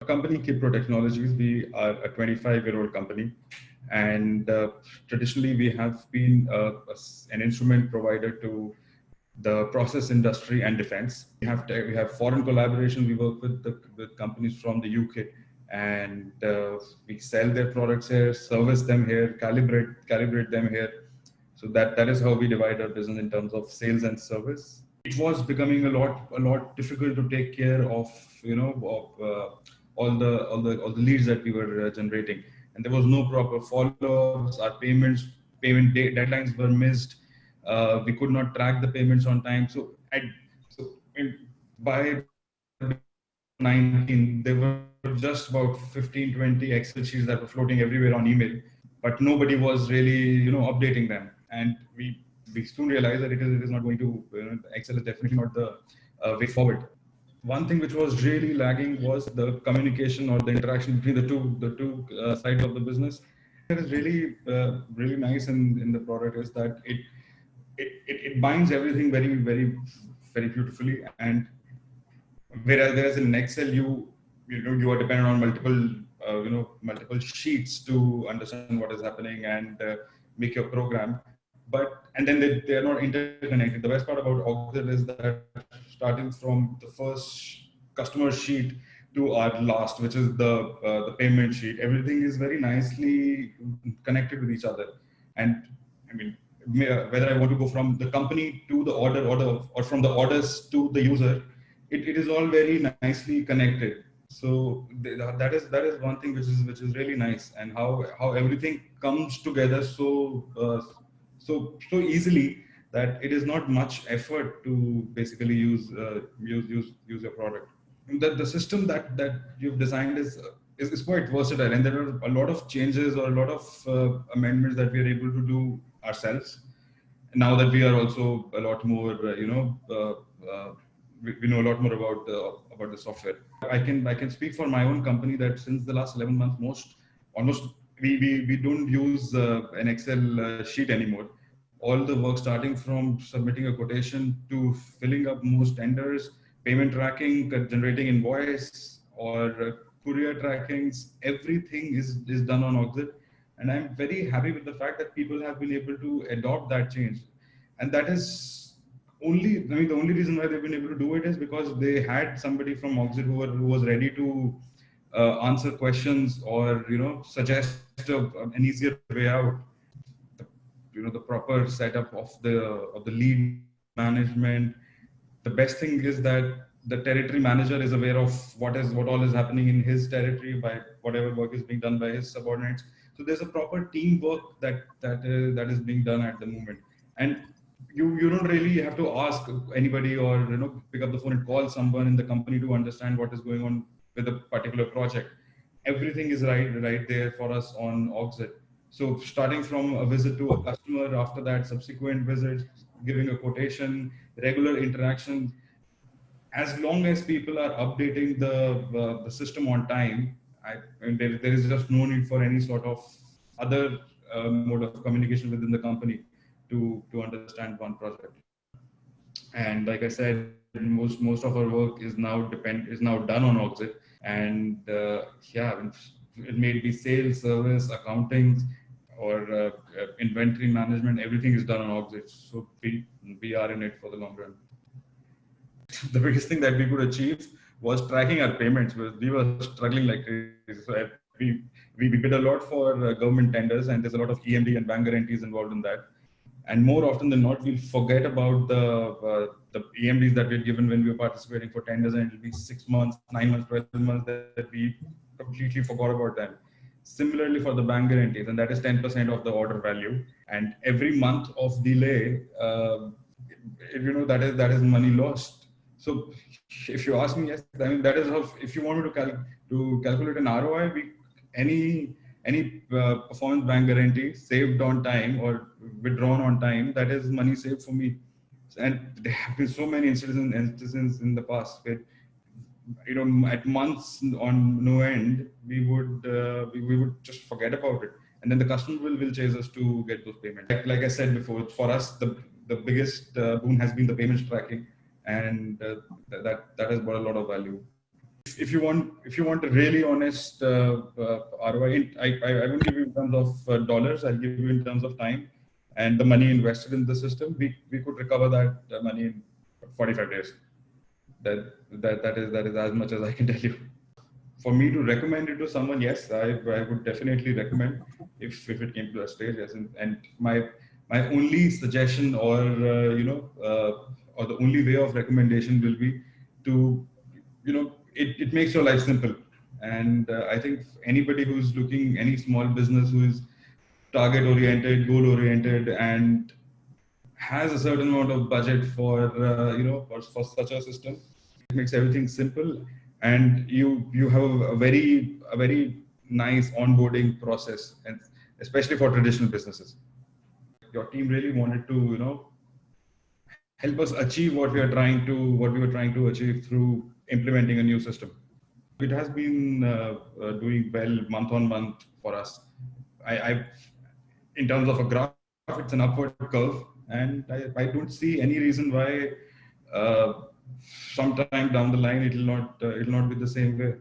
Company Kipro Technologies, we are a 25-year-old company, and traditionally we have been an instrument provider to the process industry and defense. We have foreign collaboration. We work with companies from the UK, and we sell their products here, service them here, calibrate them here. So that is how we divide our business in terms of sales and service. It was becoming a lot difficult to take care of, all the leads that we were generating, and there was no proper follow-ups. Our deadlines were missed. We could not track the payments on time. By 19, there were just about 15, 20 Excel sheets that were floating everywhere on email, but nobody was really, updating them. And we soon realized that it is not going to, Excel is definitely not the way forward. One thing which was really lagging was the communication or the interaction between the two sides of the business. That is really nice in the product is that it binds everything very beautifully. And whereas in Excel you are dependent on multiple sheets to understand what is happening and make your program. And then they are not interconnected. The best part about Auxil is that starting from the first customer sheet to our last, which is the payment sheet, everything is very nicely connected with each other. And I mean, whether I want to go from the company to the order, or from the orders to the user, it is all very nicely connected. So that is one thing which is really nice, and how everything comes together so easily that it is not much effort to basically use your product. The system that you've designed is quite versatile, and there are a lot of changes or a lot of amendments that we are able to do ourselves. Now that we are also a lot more, we know a lot more about the software. I can speak for my own company that since the last 11 months, almost we don't use an Excel sheet anymore. All the work, starting from submitting a quotation to filling up most tenders, payment tracking, generating invoice, or courier trackings, everything is done on Auxit. And I'm very happy with the fact that people have been able to adopt that change. And that is the only reason why they've been able to do it is because they had somebody from Auxit who was ready to answer questions, or suggest an easier way out. The proper setup of the lead management. The best thing is that the territory manager is aware of what all is happening in his territory by whatever work is being done by his subordinates. So there's a proper teamwork that is being done at the moment. And you don't really have to ask anybody, or pick up the phone and call someone in the company to understand what is going on with a particular project. Everything is right there for us on Auxit. So starting from a visit to a customer, after that subsequent visits, giving a quotation, regular interaction, as long as people are updating the system on time, and there is just no need for any sort of other mode of communication within the company to understand one project. And like I said, most of our work is now done on Auxit. And it may be sales, service, accounting, or inventory management. Everything is done on Auxit. So we are in it for the long run. The biggest thing that we could achieve was tracking our payments, because we were struggling like crazy. So we bid a lot for government tenders, and there's a lot of EMD and bank guarantees involved in that. And more often than not, we'll forget about the EMDs that we're given when we were participating for tenders, and it'll be 6 months, 9 months, 12 months that we completely forgot about them. Similarly for the bank guarantees, and that is 10% of the order value. And every month of delay, that is money lost. So if you ask me, yes, I mean that is how. If you want me to calculate an ROI, any performance bank guarantee saved on time or withdrawn on time, that is money saved for me. And there have been so many instances in the past where, at months on no end, we would just forget about it, and then the customer will chase us to get those payments. Like I said before, for us the biggest boon has been the payments tracking, and that has brought a lot of value. if you want a really honest ROI, I won't give you in terms of dollars. I'll give you in terms of time and the money invested in the system. We could recover that money in 45 days. That is as much as I can tell you. For me to recommend it to someone, yes, I would definitely recommend if it came to a stage. Yes, and my only suggestion or the only way of recommendation will be to, it makes your life simple. And I think anybody who's looking, any small business who is target oriented, goal oriented, and has a certain amount of budget for such a system, it makes everything simple, and you have a very nice onboarding process, and especially for traditional businesses. Your team really wanted to help us achieve what we were trying to achieve through implementing a new system. It has been doing well month on month for us. I In terms of a graph, it's an upward curve, and I don't see any reason why sometime down the line it'll not be the same way.